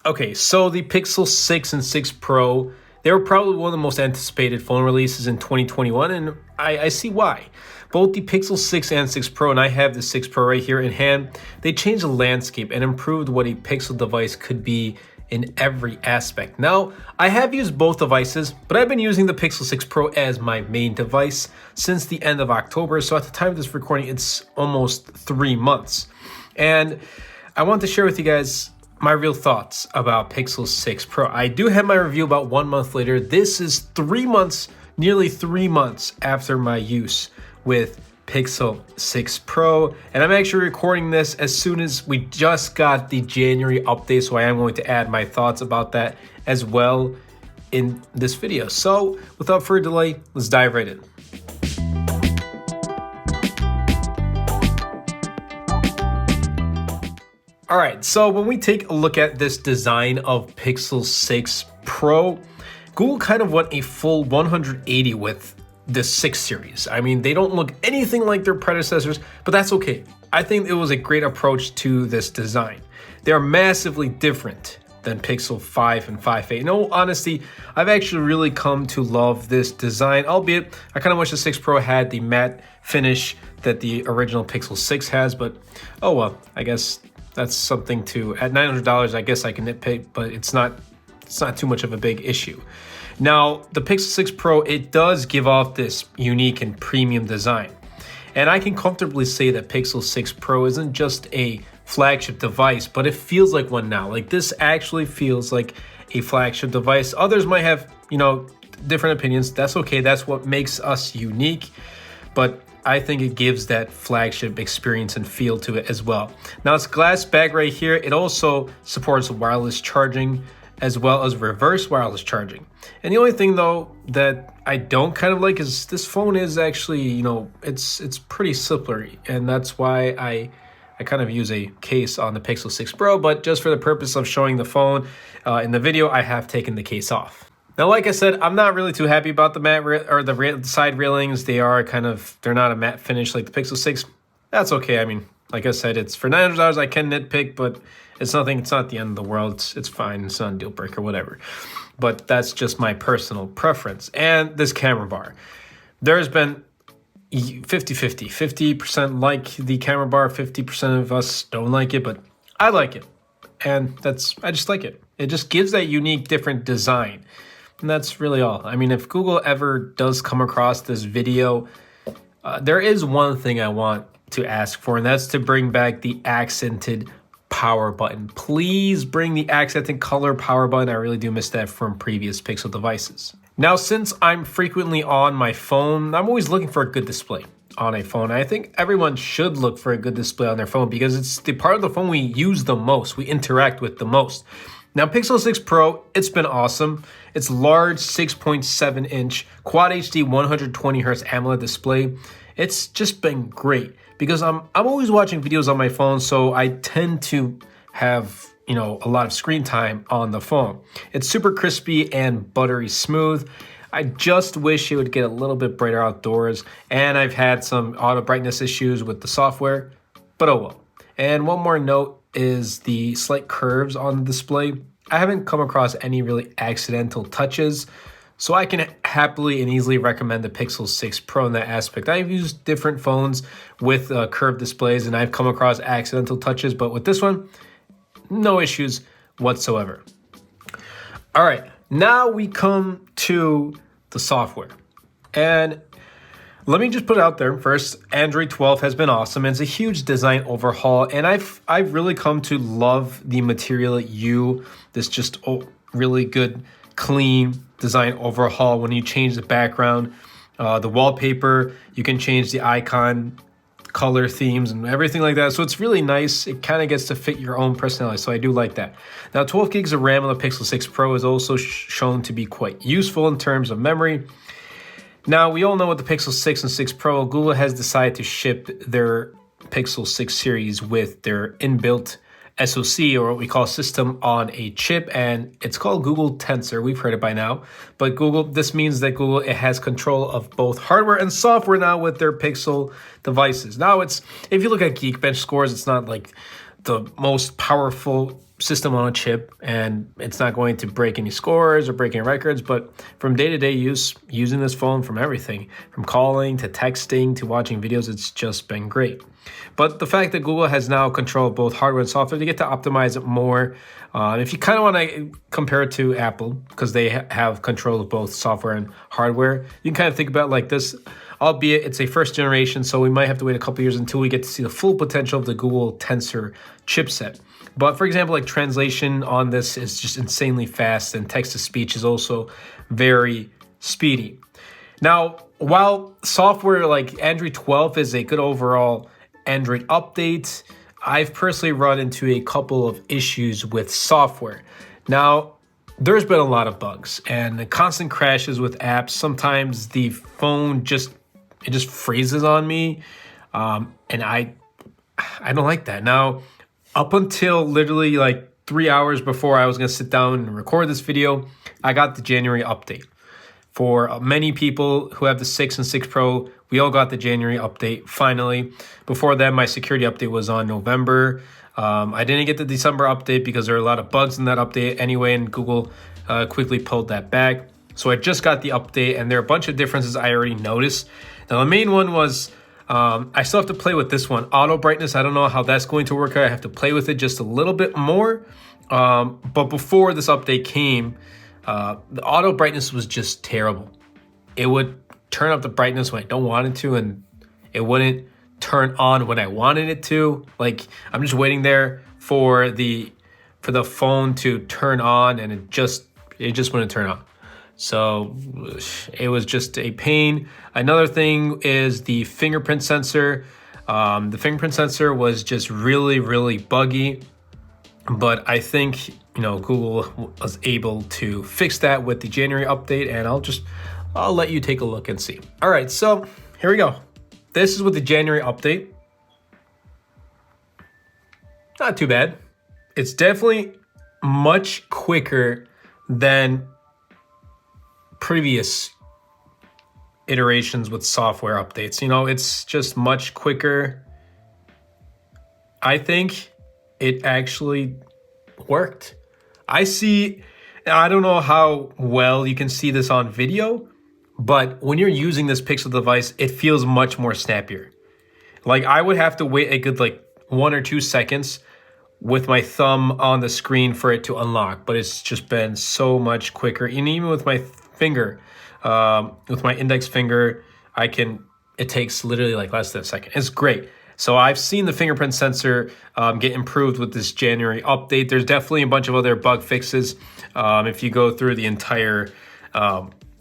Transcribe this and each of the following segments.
Okay, so the Pixel 6 and 6 Pro, they were probably one of the most anticipated phone releases in 2021, and I see why. Both the Pixel 6 and 6 Pro, and I have the 6 Pro right here in hand, they changed the landscape and improved what a Pixel device could be in every aspect. Now, I have used both devices, but I've been using the Pixel 6 Pro as my main device since the end of October, so at the time of this recording, it's almost 3 months. And I want to share with you guys my real thoughts about Pixel 6 Pro. I do have my review about 1 month later. This is 3 months, nearly 3 months after my use with Pixel 6 Pro, and I'm actually recording this as soon as we just got the January update, so I am going to add my thoughts about that as well in this video. So without further delay, let's dive right in. All right, so when we take a look at this design of Pixel 6 Pro, Google kind of went a full 180 with the 6 series. I mean, they don't look anything like their predecessors, but that's okay. I think it was a great approach to this design. They are massively different than Pixel 5 and 5a. In all honesty, I've actually really come to love this design, albeit I kind of wish the 6 Pro had the matte finish that the original Pixel 6 has, but oh well, I guess that's something to, at $900, I guess I can nitpick, but it's not too much of a big issue. Now, the Pixel 6 Pro, it does give off this unique and premium design. And I can comfortably say that Pixel 6 Pro isn't just a flagship device, but it feels like one now. Like, this actually feels like a flagship device. Others might have, different opinions. That's okay. That's what makes us unique. But I think it gives that flagship experience and feel to it as well. Now, it's glass back right here. It also supports wireless charging as well as reverse wireless charging. And the only thing though that I don't kind of like is this phone is actually, it's pretty slippery, and that's why I kind of use a case on the Pixel 6 Pro, but just for the purpose of showing the phone in the video, I have taken the case off. Now, like I said, I'm not really too happy about the matte or the side railings. They're not a matte finish like the Pixel 6. That's okay. I mean, like I said, it's for $900. I can nitpick, but it's not the end of the world. It's fine. It's not a deal breaker, whatever. But that's just my personal preference. And this camera bar. There's been 50-50. 50% like the camera bar, 50% of us don't like it, but I like it. And I just like it. It just gives that unique, different design. And that's really all. I mean, if Google ever does come across this video, there is one thing I want to ask for, and that's to bring back the accented power button. Please bring the accented color power button. I really do miss that from previous Pixel devices. Now, since I'm frequently on my phone, I'm always looking for a good display on a phone. I think everyone should look for a good display on their phone because it's the part of the phone we use the most, we interact with the most. Now, Pixel 6 Pro, it's been awesome. It's large 6.7-inch Quad HD 120Hz AMOLED display. It's just been great because I'm always watching videos on my phone, so I tend to have, a lot of screen time on the phone. It's super crispy and buttery smooth. I just wish it would get a little bit brighter outdoors, and I've had some auto brightness issues with the software, but oh well. And one more note is the slight curves on the display. I haven't come across any really accidental touches, so I can happily and easily recommend the Pixel 6 Pro in that aspect. I've used different phones with curved displays, and I've come across accidental touches, but with this one, no issues whatsoever. All right, now we come to the software. And let me just put it out there first, Android 12 has been awesome. It's a huge design overhaul, and I've really come to love the Material U, this just really good, clean design overhaul. When you change the background, the wallpaper, you can change the icon, color themes, and everything like that. So it's really nice. It kind of gets to fit your own personality, so I do like that. Now, 12 gigs of RAM on the Pixel 6 Pro is also shown to be quite useful in terms of memory. Now, we all know with the Pixel 6 and 6 Pro, Google has decided to ship their Pixel 6 series with their inbuilt SoC, or what we call system on a chip, and it's called Google Tensor. We've heard it by now, but this means that Google, it has control of both hardware and software now with their Pixel devices. Now, if you look at Geekbench scores, it's not like the most powerful system on a chip, and it's not going to break any scores or break any records. But from day-to-day use, using this phone from everything, from calling to texting to watching videos, it's just been great. But the fact that Google has now control of both hardware and software, they get to optimize it more. If you kind of want to compare it to Apple, because they have control of both software and hardware, you can kind of think about it like this. Albeit it's a first generation, so we might have to wait a couple years until we get to see the full potential of the Google Tensor chipset. But for example, like translation on this is just insanely fast, and text-to-speech is also very speedy. Now, while software like Android 12 is a good overall Android update, I've personally run into a couple of issues with software. Now, there's been a lot of bugs and the constant crashes with apps. Sometimes the phone just freezes on me, and I don't like that. Now, up until literally like 3 hours before I was gonna sit down and record this video, I got the January update. For many people who have the 6 and 6 Pro, we all got the January update finally. Before that, my security update was on November. I didn't get the December update because there are a lot of bugs in that update anyway, and Google quickly pulled that back. So I just got the update, and there are a bunch of differences I already noticed. Now, the main one was I still have to play with this one. Auto brightness, I don't know how that's going to work out. I have to play with it just a little bit more. But before this update came, the auto brightness was just terrible. It would turn up the brightness when I don't want it to, and it wouldn't turn on when I wanted it to. Like, I'm just waiting there for the phone to turn on, and it just wouldn't turn on. So it was just a pain. Another thing is the fingerprint sensor. The fingerprint sensor was just really, really buggy. But I think, Google was able to fix that with the January update, and I'll let you take a look and see. All right, so here we go. This is with the January update. Not too bad. It's definitely much quicker than previous iterations with software updates. It's just much quicker. I think it actually worked. I don't know how well you can see this on video, but when you're using this Pixel device, it feels much more snappier. Like, I would have to wait a good 1 or 2 seconds with my thumb on the screen for it to unlock, but it's just been so much quicker. And even with my finger, with my index finger, it takes literally less than a second. It's great. So I've seen the fingerprint sensor get improved with this January update. There's definitely a bunch of other bug fixes. If you go through the entire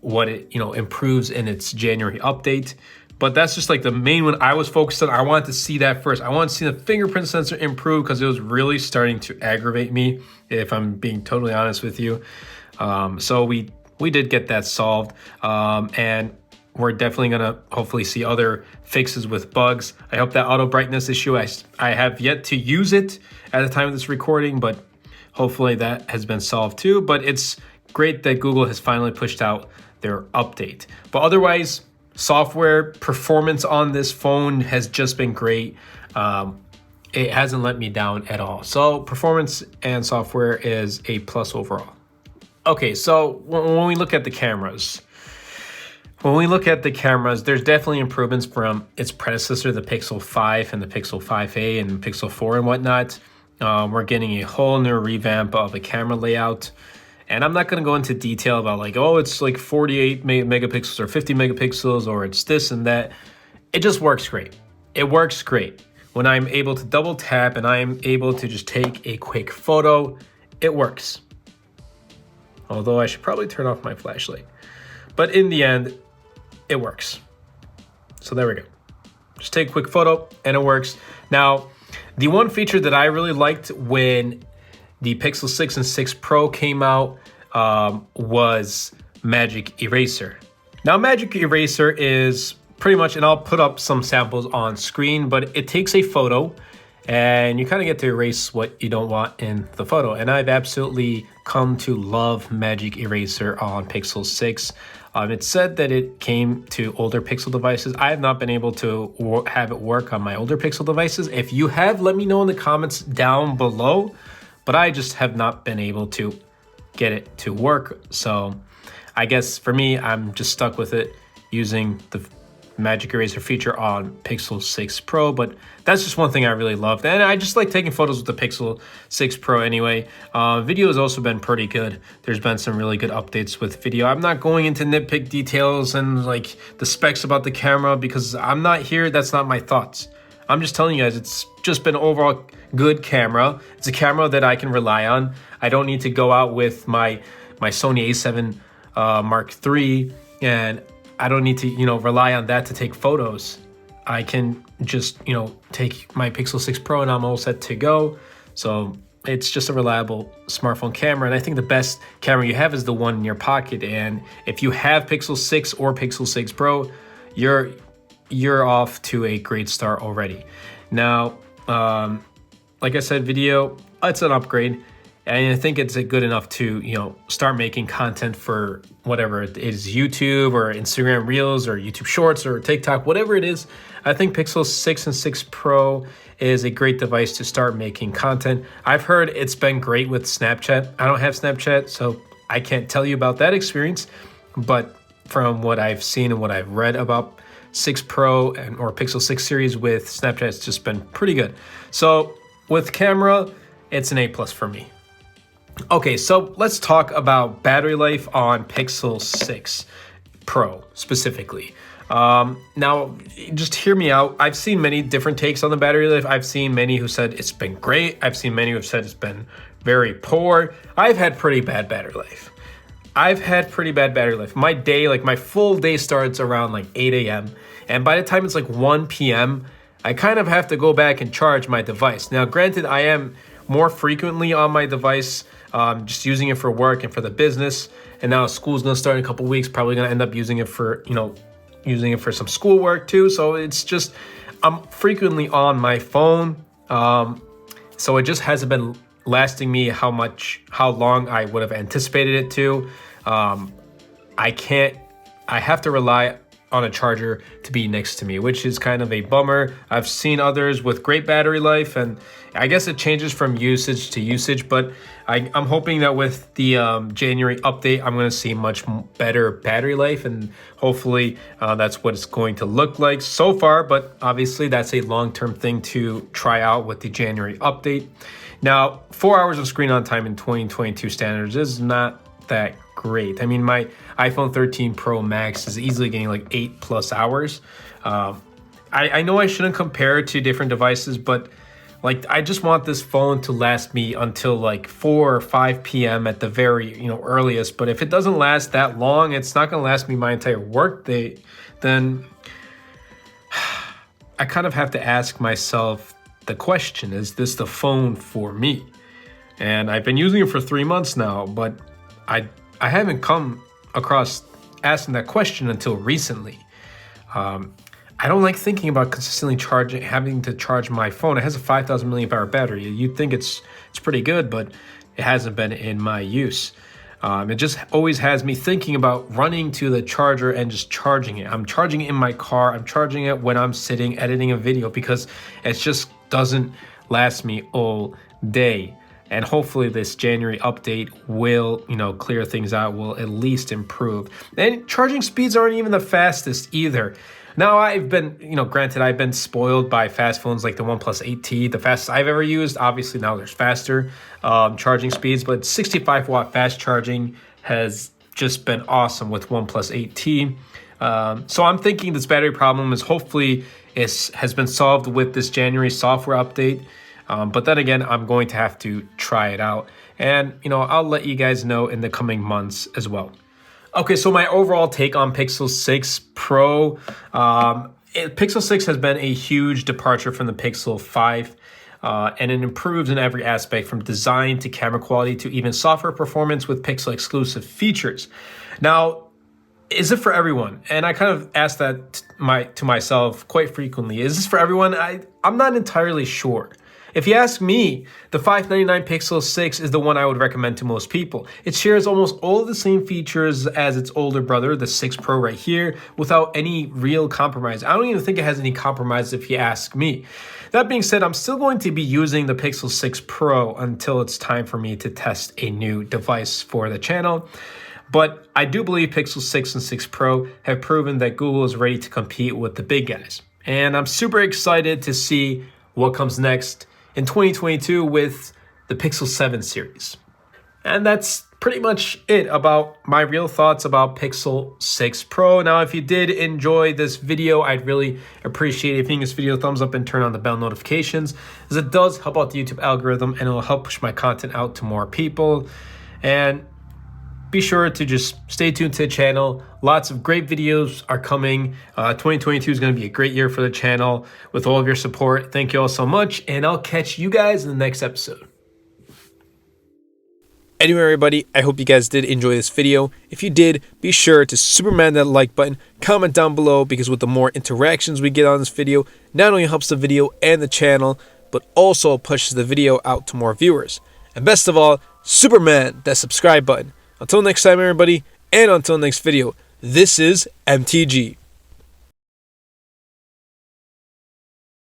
what it improves in its January update. But that's just the main one I was focused on. I wanted to see that first. I wanted to see the fingerprint sensor improve because it was really starting to aggravate me, if I'm being totally honest with you. So we did get that solved. And we're definitely gonna hopefully see other fixes with bugs. I hope that auto brightness issue, I have yet to use it at the time of this recording, but hopefully that has been solved too. But it's great that Google has finally pushed out their update. But otherwise, software performance on this phone has just been great. It hasn't let me down at all. So performance and software is a plus overall. Okay, so when we look at the cameras, there's definitely improvements from its predecessor, the Pixel 5 and the Pixel 5a and the Pixel 4 and whatnot. We're getting a whole new revamp of the camera layout. And I'm not going to go into detail about it's 48 megapixels or 50 megapixels or it's this and that. It just works great. It works great. When I'm able to double tap and I'm able to just take a quick photo, it works. Although I should probably turn off my flashlight. But in the end, it works. So there we go. Just take a quick photo and it works. Now, the one feature that I really liked when the Pixel 6 and 6 Pro came out was Magic Eraser. Now, Magic Eraser is pretty much, and I'll put up some samples on screen, but it takes a photo and you kind of get to erase what you don't want in the photo. And I've absolutely come to love Magic Eraser on Pixel 6. It said that it came to older Pixel devices. I have not been able to have it work on my older Pixel devices. If you have, let me know in the comments down below. but I just have not been able to get it to work. So I guess for me, I'm just stuck with it using the Magic Eraser feature on Pixel 6 Pro, but that's just one thing I really loved. And I just like taking photos with the Pixel 6 Pro anyway. Video has also been pretty good. There's been some really good updates with video. I'm not going into nitpick details and like the specs about the camera because I'm not here. That's not my thoughts. I'm just telling you guys, it's just been overall good camera. It's a camera that I can rely on. I don't need to go out with my Sony a7 Mark III, and I don't need to, rely on that to take photos. I can just, take my Pixel 6 Pro and I'm all set to go. So it's just a reliable smartphone camera. And I think the best camera you have is the one in your pocket. And if you have Pixel 6 or Pixel 6 Pro, you're off to a great start already. Now, like I said, video, it's an upgrade. And I think it's good enough to, start making content for whatever it is, YouTube or Instagram Reels or YouTube Shorts or TikTok, whatever it is. I think Pixel 6 and 6 Pro is a great device to start making content. I've heard it's been great with Snapchat. I don't have Snapchat, so I can't tell you about that experience. But from what I've seen and what I've read about 6 Pro or Pixel 6 series with Snapchat, it's just been pretty good. So with camera, it's an A+ for me. Okay, so let's talk about battery life on Pixel 6 Pro specifically. Now, just hear me out. I've seen many different takes on the battery life. I've seen many who said it's been great. I've seen many who have said it's been very poor. I've had pretty bad battery life. My day, like my full day starts around like 8 a.m. And by the time it's like 1 p.m., I kind of have to go back and charge my device. Now, granted, I am more frequently on my device, just using it for work and for the business. And now school's gonna start in a couple weeks, probably gonna end up using it for, some schoolwork too. So it's just, I'm frequently on my phone. So it just hasn't been lasting me how long I would have anticipated it to. I have to rely on a charger to be next to me, which is kind of a bummer. I've seen others with great battery life, and I guess it changes from usage to usage, but I'm hoping that with the January update, I'm going to see much better battery life, and hopefully that's what it's going to look like so far, but obviously that's a long-term thing to try out with the January update. Now, 4 hours of screen on time in 2022 standards is not that great. I mean, my iPhone 13 Pro Max is easily getting like 8+ hours. I know I shouldn't compare to different devices, but like I just want this phone to last me until like 4 or 5 p.m. at the very earliest. But if it doesn't last that long, it's not going to last me my entire work day. Then I kind of have to ask myself the question: is this the phone for me? And I've been using it for 3 months now, but I haven't come across asking that question until recently. I don't like thinking about consistently having to charge my phone. It has a 5,000 milliamp hour battery. You'd think it's pretty good, but it hasn't been in my use. It just always has me thinking about running to the charger and just charging it. I'm charging it in my car. I'm charging it when I'm sitting editing a video because it just doesn't last me all day. And hopefully this January update will, clear things out, will at least improve. And charging speeds aren't even the fastest either. Now I've been, granted I've been spoiled by fast phones like the OnePlus 8T, the fastest I've ever used. Obviously now there's faster charging speeds, but 65 watt fast charging has just been awesome with OnePlus 8T. So I'm thinking this battery problem has been solved with this January software update. But then again, I'm going to have to try it out. And, I'll let you guys know in the coming months as well. Okay, so my overall take on Pixel 6 Pro. Pixel 6 has been a huge departure from the Pixel 5. And it improves in every aspect from design to camera quality to even software performance with Pixel exclusive features. Now, is it for everyone? And I kind of ask that to myself quite frequently. Is this for everyone? I'm not entirely sure. If you ask me, the 599 Pixel 6 is the one I would recommend to most people. It shares almost all of the same features as its older brother, the 6 Pro right here, without any real compromise. I don't even think it has any compromise if you ask me. That being said, I'm still going to be using the Pixel 6 Pro until it's time for me to test a new device for the channel. But I do believe Pixel 6 and 6 Pro have proven that Google is ready to compete with the big guys. And I'm super excited to see what comes next in 2022 with the Pixel 7 series. And that's pretty much it about my real thoughts about Pixel 6 Pro. Now, if you did enjoy this video, I'd really appreciate it if you give this video a thumbs up and turn on the bell notifications, as it does help out the YouTube algorithm and it'll help push my content out to more people. And be sure to just stay tuned to the channel. Lots of great videos are coming. 2022 is going to be a great year for the channel with all of your support. Thank you all so much, and I'll catch you guys in the next episode. Anyway, everybody, I hope you guys did enjoy this video. If you did, be sure to Superman that like button, comment down below, because with the more interactions we get on this video, not only helps the video and the channel, but also pushes the video out to more viewers. And best of all, Superman that subscribe button. Until next time, everybody, and until next video, this is MTG.